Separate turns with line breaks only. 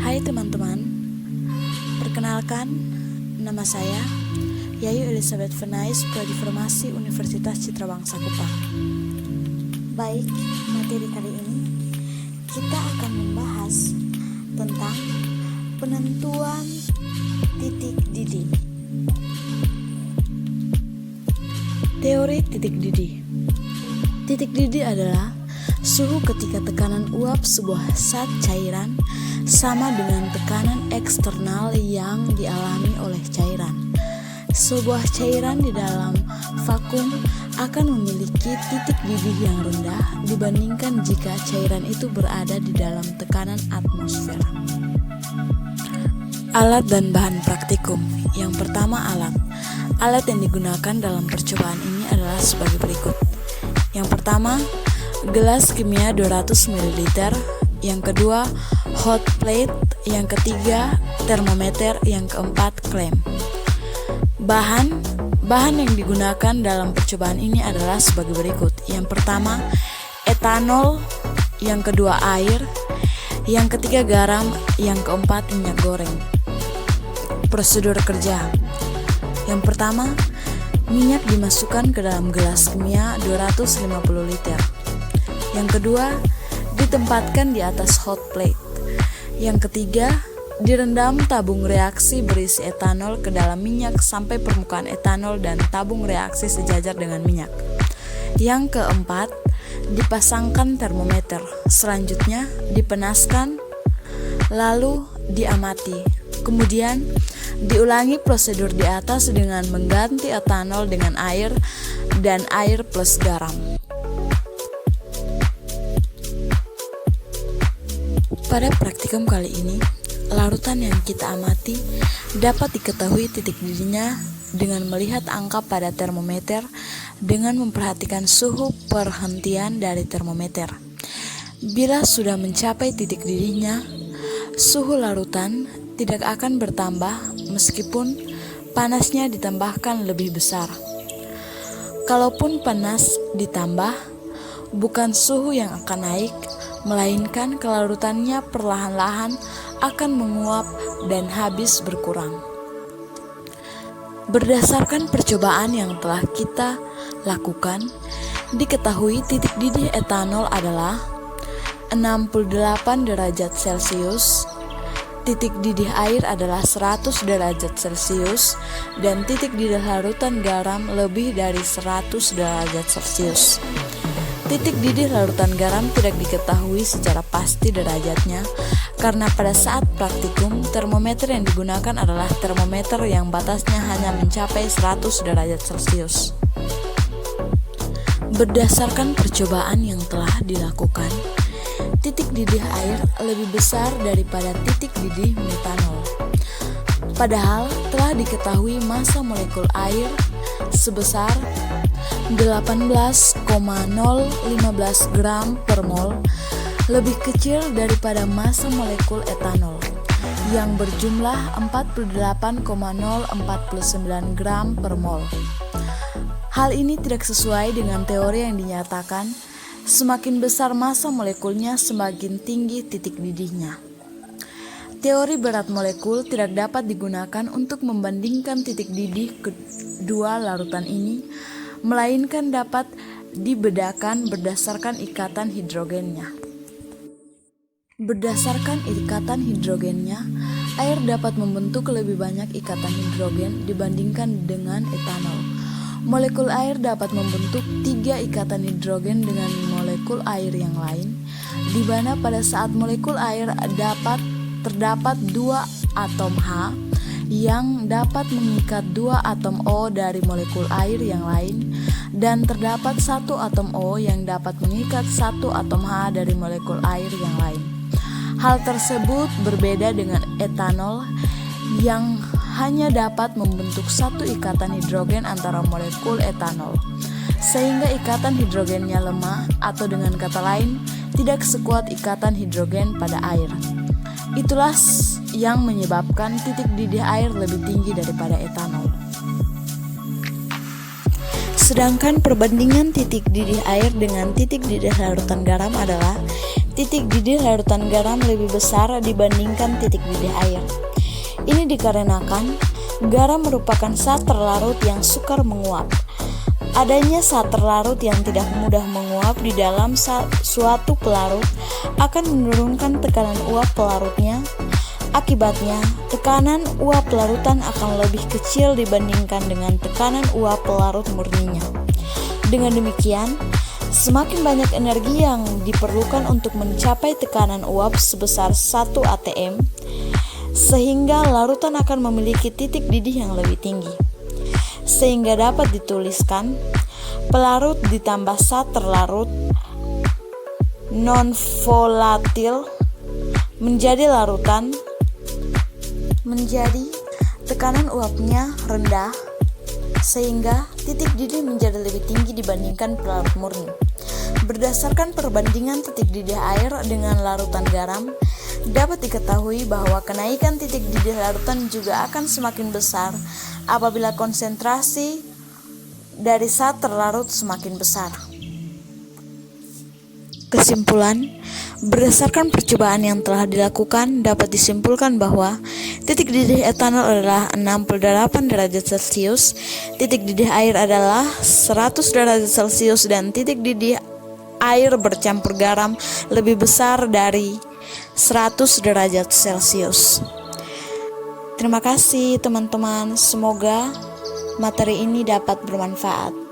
Hai teman-teman, perkenalkan nama saya Yayu Elizabeth Venais, Prodi Farmasi Universitas Citra Bangsa Kupang. Baik, materi kali ini kita akan membahas tentang penentuan titik didih. Teori titik didih. Titik didih adalah suhu ketika tekanan uap sebuah zat cairan sama dengan tekanan eksternal yang dialami oleh cairan. Sebuah cairan di dalam vakum akan memiliki titik didih yang rendah dibandingkan jika cairan itu berada di dalam tekanan atmosfer. Alat dan bahan praktikum. Yang pertama, alat. Alat yang digunakan dalam percobaan ini adalah sebagai berikut. Yang pertama, gelas kimia 200 ml. Yang kedua, hot plate. Yang ketiga, termometer. Yang keempat, klem. Bahan yang digunakan dalam percobaan ini adalah sebagai berikut. Yang pertama, etanol. Yang kedua, air. Yang ketiga, garam. Yang keempat, minyak goreng. Prosedur kerja. Yang pertama, minyak dimasukkan ke dalam gelas kimia 250 liter. Yang kedua, ditempatkan di atas hot plate. Yang ketiga, direndam tabung reaksi berisi etanol ke dalam minyak sampai permukaan etanol dan tabung reaksi sejajar dengan minyak. Yang keempat, dipasangkan termometer. Selanjutnya, dipanaskan, lalu diamati. Kemudian, diulangi prosedur di atas dengan mengganti etanol dengan air dan air plus garam. Pada praktikum kali ini, larutan yang kita amati dapat diketahui titik didihnya dengan melihat angka pada termometer dengan memperhatikan suhu perhentian dari termometer. Bila sudah mencapai titik didihnya, suhu larutan tidak akan bertambah meskipun panasnya ditambahkan lebih besar. Kalaupun panas ditambah, bukan suhu yang akan naik, melainkan kelarutannya perlahan-lahan akan menguap dan habis berkurang. Berdasarkan percobaan yang telah kita lakukan, diketahui titik didih etanol adalah 68 derajat Celcius, titik didih air adalah 100 derajat Celcius, dan titik didih larutan garam lebih dari 100 derajat Celcius. Titik didih larutan garam tidak diketahui secara pasti derajatnya karena pada saat praktikum termometer yang digunakan adalah termometer yang batasnya hanya mencapai 100 derajat Celcius. Berdasarkan percobaan yang telah dilakukan, titik didih air lebih besar daripada titik didih metanol. Padahal telah diketahui massa molekul air sebesar 18,015 gram per mol lebih kecil daripada massa molekul etanol yang berjumlah 48,049 gram per mol. Hal ini tidak sesuai dengan teori yang dinyatakan semakin besar massa molekulnya semakin tinggi titik didihnya. Teori berat molekul tidak dapat digunakan untuk membandingkan titik didih kedua larutan ini, melainkan dapat dibedakan berdasarkan ikatan hidrogennya. Berdasarkan ikatan hidrogennya, air dapat membentuk lebih banyak ikatan hidrogen dibandingkan dengan etanol. Molekul air dapat membentuk 3 ikatan hidrogen dengan molekul air yang lain, di mana pada saat molekul air terdapat 2 atom H yang dapat mengikat 2 atom O dari molekul air yang lain, dan terdapat 1 atom O yang dapat mengikat 1 atom H dari molekul air yang lain. Hal tersebut berbeda dengan etanol yang hanya dapat membentuk 1 ikatan hidrogen antara molekul etanol, sehingga ikatan hidrogennya lemah, atau dengan kata lain, tidak sekuat ikatan hidrogen pada air. Itulah yang menyebabkan titik didih air lebih tinggi daripada etanol. Sedangkan perbandingan titik didih air dengan titik didih larutan garam adalah titik didih larutan garam lebih besar dibandingkan titik didih air. Ini dikarenakan garam merupakan zat terlarut yang sukar menguap. Adanya zat terlarut yang tidak mudah menguap di dalam suatu pelarut akan menurunkan tekanan uap pelarutnya. Akibatnya, tekanan uap larutan akan lebih kecil dibandingkan dengan tekanan uap pelarut murninya. Dengan demikian, semakin banyak energi yang diperlukan untuk mencapai tekanan uap sebesar 1 atm, sehingga larutan akan memiliki titik didih yang lebih tinggi. Sehingga dapat dituliskan, pelarut ditambah zat terlarut non-volatil menjadi larutan, menjadi tekanan uapnya rendah, sehingga titik didih menjadi lebih tinggi dibandingkan pelarut murni. Berdasarkan perbandingan titik didih air dengan larutan garam, dapat diketahui bahwa kenaikan titik didih larutan juga akan semakin besar apabila konsentrasi dari zat terlarut semakin besar. Kesimpulan, berdasarkan percobaan yang telah dilakukan, dapat disimpulkan bahwa titik didih etanol adalah 68 derajat Celcius, titik didih air adalah 100 derajat Celcius, dan titik didih air bercampur garam lebih besar dari 100 derajat Celcius. Terima kasih teman-teman, semoga materi ini dapat bermanfaat.